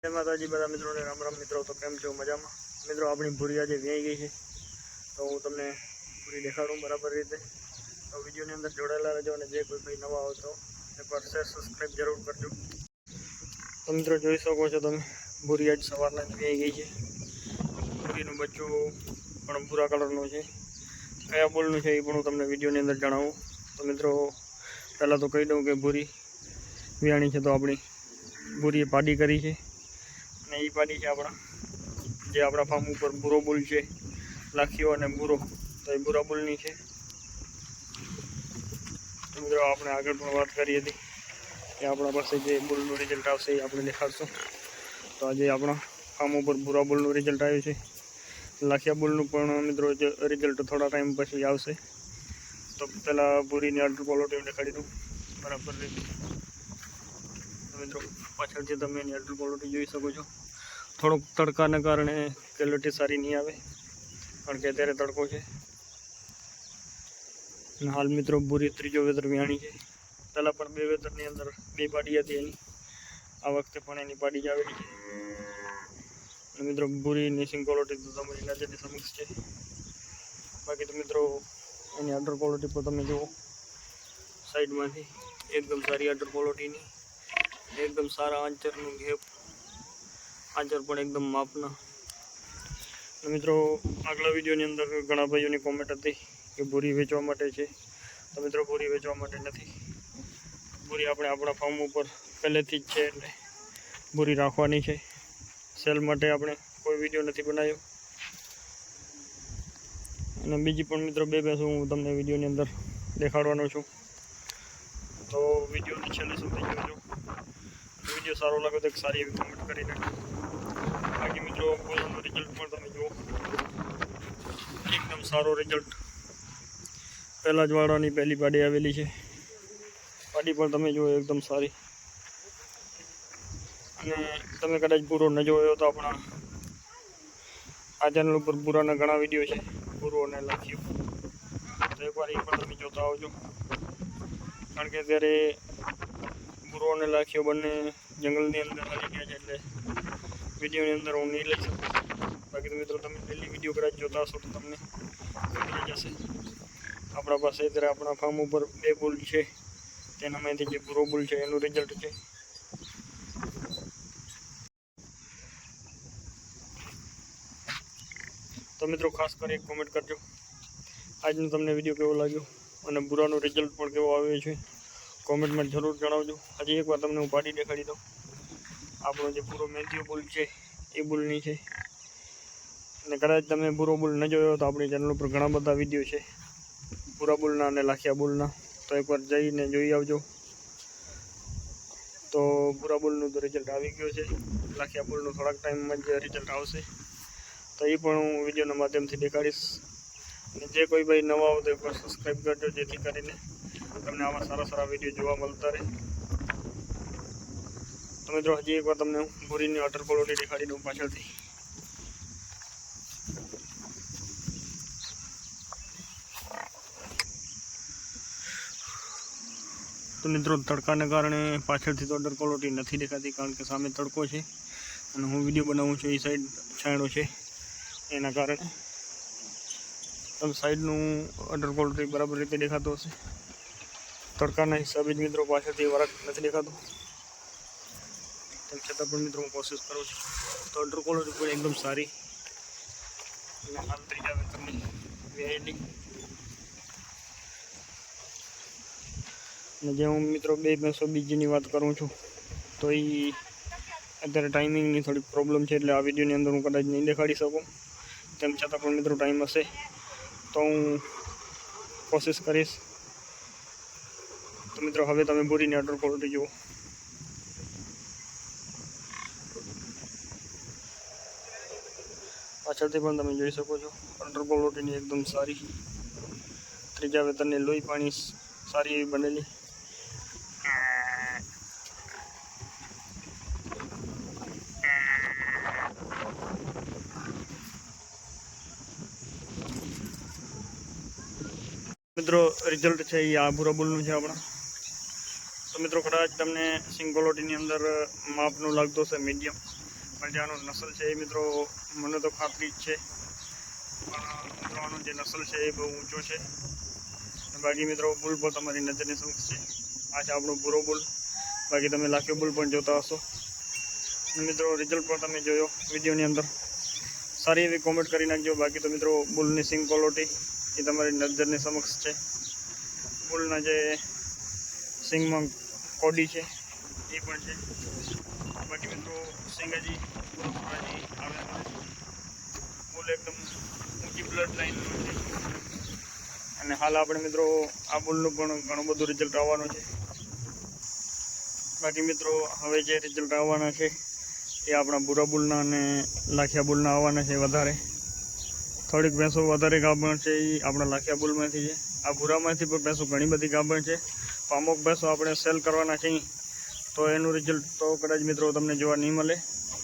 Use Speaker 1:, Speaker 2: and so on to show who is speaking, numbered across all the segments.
Speaker 1: જય માતાજી બધા મિત્રોને રામ રામ મિત્રો। તો કેમ છો? મજામાં મિત્રો। આપણી ભૂરી આજે વ્યાઈ ગઈ છે તો હું તમને પૂરી દેખાડું બરાબર રીતે। તો વિડીયોની અંદર જોડાયેલા રહેજો અને જે કોઈ ભાઈ નવા હો તો એકવાર શેર સબસ્ક્રાઈબ જરૂર કરજો। તો મિત્રો જોઈ શકો છો તમે ભૂરી આજ સવારના જ વ્યાઈ ગઈ છે। ભૂરીનું બચ્ચું પણ ભૂરા કલરનું છે। કયા બોલનું છે એ પણ હું તમને વિડીયોની અંદર જણાવું। તો મિત્રો પહેલાં તો કહી દઉં કે ભૂરી વ્યાણી છે તો આપણી ભૂરીએ પાડી કરી છે અને એ પાડી છે આપણા ફાર્મ ઉપર ભૂરો બુલ છે લાખીઓ અને ભૂરો, તો એ ભૂરા બુલની છે। તો મિત્રો આપણે આગળ પણ વાત કરી હતી કે આપણા પાસે જે બુલનું રિઝલ્ટ આવશે એ આપણે દેખાડશું। તો આજે આપણા ફાર્મ ઉપર ભૂરા બુલનું રિઝલ્ટ આવ્યું છે। લાખિયા બુલનું પણ મિત્રો રિઝલ્ટ થોડા ટાઈમ પછી આવશે। તો પહેલાં ભૂરીની અડધું ક્વોલિટી દેખાડી દઉં બરાબર રીતે। મિત્રો પાછળથી તમે એની અડધું ક્વોલિટી જોઈ શકો છો। થોડોક તડકાને કારણે ક્વોલિટી સારી નહીં આવે કારણ કે અત્યારે તડકો છે। અને હાલ મિત્રો ભૂરી ત્રીજો વેતર વ્યાણી છે। પહેલાં પણ બે વેતરની અંદર બે પાડી હતી એની, આ વખતે પણ એની પાડી જ આવેલી છે। અને મિત્રો ભૂરીની સિંગ ક્વોલિટી તો તમારી નજરની સમક્ષ છે। બાકી તો મિત્રો એની અડર ક્વોલિટી પર તમે જુઓ સાઈડમાંથી એકદમ સારી અડર ક્વોલિટીની, એકદમ સારા આંચરનું ગેપ, આંચર પણ એકદમ માપના। મિત્રો આગલા વિડીયોની અંદર ઘણા ભાઈઓની કોમેન્ટ હતી કે ભૂરી વેચવા માટે છે, તો મિત્રો ભૂરી વેચવા માટે નથી। ભૂરી આપણે આપણા ફાર્મ ઉપર પહેલેથી જ છે એટલે ભૂરી રાખવાની છે। સેલ માટે આપણે કોઈ વિડીયો નથી બનાવ્યો। અને બીજી પણ મિત્રો બે ભેંસો હું તમને વિડીયોની અંદર દેખાડવાનો છું, તો વિડીયોને છેલ્લે સુધી જોજો। વિડીયો સારો લાગે તો એક સારી એવી કોમેન્ટ કરી નાખજો। બાકી મિત્રો બોલવાનું રિઝલ્ટ પણ તમે જુઓ, એકદમ સારો રિઝલ્ટ। પહેલાં જ વાળવાની પહેલી પાડી આવેલી છે, પાડી પણ તમે જુઓ એકદમ સારી। અને તમે કદાચ પૂરો ન જોયો તો આપણા આ ચેનલ ઉપર પૂરાના ઘણા વિડીયો છે, પૂરો અને લાખ્યું, તો એકવાર એ પણ તમે જોતા આવજો। કારણ કે અત્યારે પૂરો અને લાખ્યો બંને જંગલની અંદર હાલી ગયા છે એટલે વિડીયોની અંદર હું નહીં લઈ શકું। બાકી તો મિત્રો તમે ડેલી વિડીયો કદાચ જોતા હશો તો તમને ખબર જશે। આપણા પાસે અત્યારે આપણા ફાર્મ ઉપર બે બુલ છે, તેનામાંથી જે ભૂરો બુલ છે એનું રિઝલ્ટ છે। તો મિત્રો ખાસ કરી એક કોમેન્ટ કરજો આજનો તમને વિડીયો કેવો લાગ્યો અને ભૂરાનું રિઝલ્ટ પણ કેવો આવ્યો છે કોમેન્ટમાં જરૂર જણાવજો। હજી એકવાર તમને હું પાડી દેખાડી દઉં। આપણો જે પૂરો મેથીઓ બુલ છે એ બુલની છે। અને કદાચ તમે ભૂરો બુલ ન જોયો તો આપણી ચેનલ ઉપર ઘણા બધા વિડીયો છે ભૂરા બુલના અને લાખિયા બુલના, તો એકવાર જઈને જોઈ આવજો। તો ભૂરા બુલનું તો રિઝલ્ટ આવી ગયું છે, લાખિયા બુલનું થોડાક ટાઈમમાં જ રિઝલ્ટ આવશે, તો એ પણ હું વિડીયોના માધ્યમથી દેખાડીશ। અને જે કોઈ ભાઈ નવા આવો તો એકવાર સબસ્ક્રાઈબ કરજો જેથી કરીને તમને આવા સારા સારા વિડીયો જોવા મળતા રહે। તો મિત્રો હજી એકવાર તમને હું ભૂરીની અટર ક્વોલિટી દેખાડી દઉં પાછળથી। તો મિત્રો તડકાને કારણે પાછળથી તો અડર ક્વોલિટી નથી દેખાતી કારણ કે સામે તડકો છે અને હું વિડીયો બનાવું છું એ સાઈડ છાંયડો છે, એના કારણે તમે સાઈડનું અડર ક્વોલિટી બરાબર રીતે દેખાતો હશે। તડકાના હિસાબે જ મિત્રો પાછળથી વરખ નથી દેખાતો, તેમ છતાં પણ મિત્રો હું કોશિશ કરું છું। તો અડર ક્વોલિટી પણ એકદમ સારી અને હાલ ત્રીજા વેતરની વેરાયટી। અને જે હું મિત્રો બે ભેંસો બીજીની વાત કરું છું તો એ અત્યારે ટાઈમિંગની થોડીક પ્રોબ્લેમ છે એટલે આ વિડીયોની અંદર હું કદાચ નહીં દેખાડી શકું। તેમ છતાં પણ મિત્રો ટાઈમ હશે તો હું કોશિશ કરીશ। તો મિત્રો હવે તમે ભૂરીની અડર ક્વોલિટી જુઓ, પાછળથી પણ તમે જોઈ શકો છો અડર ક્વોલિટીની એકદમ સારી, ત્રીજા વેતરની લોહી પાણી સારી એવી બનેલી। મિત્રો રિઝલ્ટ છે એ આ ભૂરા બુલનું છે આપણા। તો મિત્રો કદાચ તમને સિંગ ક્વોલિટીની અંદર માપનું લાગતું હશે મીડિયમ, પણ જે આનું નસલ છે એ મિત્રો મને તો ખાતરી જ છે, પણ મિત્રો આનું જે નસલ છે એ બહુ ઊંચો છે. બાકી મિત્રો બુલ પણ તમારી નજરની સમક્ષ છે. આ છે આપણો ભૂરો બુલ. બાકી તમે લાખ્યો બુલ પણ જોતા હશો. મિત્રો રિઝલ્ટ પણ તમે જોયો વિડીયોની અંદર. સારી એવી કોમેન્ટ કરી નાખજો. બાકી તો મિત્રો બુલની સિંગ ક્વોલિટી એ તમારી નજરની સમક્ષ છે. બુલના જે સિંગમાં કોડી છે એ પણ છે. બાકી મિત્રો સિંગ હજી આવે બુલ એકદમ ઊંચી બ્લડ લાઈનનું છે. અને હાલ આપણે મિત્રો આ બુલનું પણ ઘણું બધું રિઝલ્ટ આવવાનું છે. બાકી મિત્રો હવે જે રિઝલ્ટ આવવાના છે એ આપણા ભૂરા બુલના અને લાખિયા બુલના આવવાના છે. વધારે થોડીક ભેંસો વધારે ગાભણ છે એ આપણા લાખિયા બુલમાંથી છે. આ ભૂરામાંથી પણ ભેંસો ઘણી બધી ગાભણ છે. તો અમુક ભેંસો આપણે સેલ કરવાના છે તો એનું રિઝલ્ટ તો કદાચ મિત્રો તમને જોવા નહીં મળે.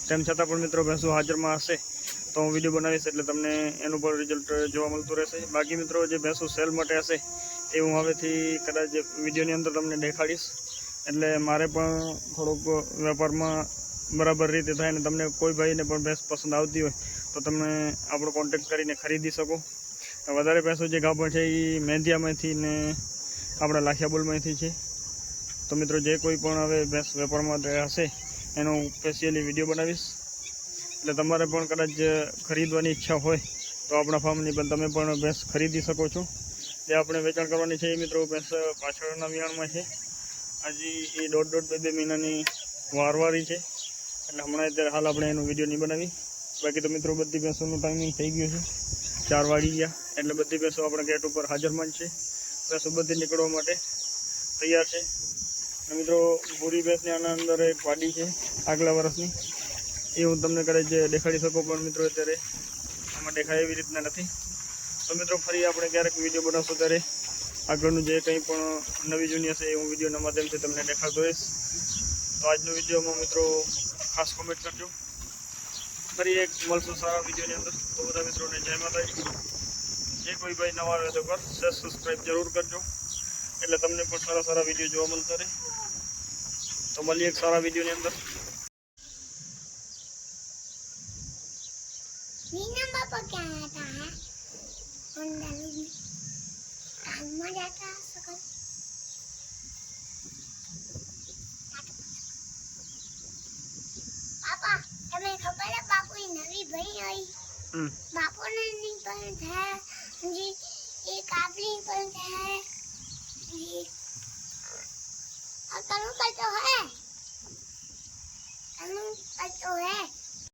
Speaker 1: તેમ છતાં પણ મિત્રો ભેંસો હાજરમાં હશે તો હું વિડીયો બનાવીશ એટલે તમને એનું પણ રિઝલ્ટ જોવા મળતું રહેશે. બાકી મિત્રો જે ભેંસો સેલ માટે હશે એ હું હવેથી કદાચ વિડીયોની અંદર તમને દેખાડીશ. એટલે મારે પણ થોડુંક વેપારમાં બરાબર રીતે થાય ને તમને કોઈ ભાઈને પણ ભેંસ પસંદ આવતી હોય તો તમે આપણો કોન્ટેક્ટ કરીને ખરીદી શકો. વધારે ભેંસો જે ગાભણ છે એ મેંધિયામાંથી ને આપણા લાખિયા બુલમાંથી છે. તો મિત્રો જે કોઈ પણ હવે ભેંસ વેપારમાં હશે એનો સ્પેશિયલી વિડીયો બનાવીશ. એટલે તમારે પણ કદાચ ખરીદવાની ઈચ્છા હોય તો આપણા ફાર્મની પણ તમે પણ ભેંસ ખરીદી શકો છો. જે આપણે વેચાણ કરવાની છે એ મિત્રો ભેંસ પાછળના વિયાણમાં છે. હજી એ દોઢ બે મહિનાની વારવારી છે. એટલે હમણાં અત્યારે હાલ આપણે એનો વિડીયો નહીં બનાવી. બાકી તો મિત્રો બધી ભેંસોનું ટાઈમિંગ થઈ ગયું છે. 4 વાગી ગયા એટલે બધી ભેંસો આપણે ગેટ ઉપર હાજરમાં જ છે. ભેંસો બધી નીકળવા માટે તૈયાર છે. અને મિત્રો ભૂરી ભેંસની આના અંદર એક વાડી છે આગલા વર્ષની, એ હું તમને કદાચ દેખાડી શકું પણ મિત્રો અત્યારે આમાં દેખાય એવી રીતના નથી. તો મિત્રો ફરી આપણે ક્યારેક વિડીયો બનાવશું ત્યારે આગળનું જે કંઈ પણ નવી જૂની હશે એ હું વિડીયોના માધ્યમથી તમને દેખાડતો રહીશ. તો આજનો વિડીયોમાં મિત્રો ખાસ કોમેન્ટ કરજો. ફરી એક મળશું સારા વિડીયોની અંદર. તો બધા મિત્રોને જય માતાજી. જે કોઈ ભાઈ નવા રહે તો સબસ્ક્રાઈબ જરૂર કરજો એટલે તમને પણ સારા વિડીયો જોવા મળતા રહે. તો મળીએ એક સારા વિડીયોની અંદર.
Speaker 2: मीना पापा क्या आता है में जाता सकल पापा तुम्हें खबर है बापू की नवी बनी आई बापू ने नहीं पर है जी एक काबली पर है जी अब तनु पर तो है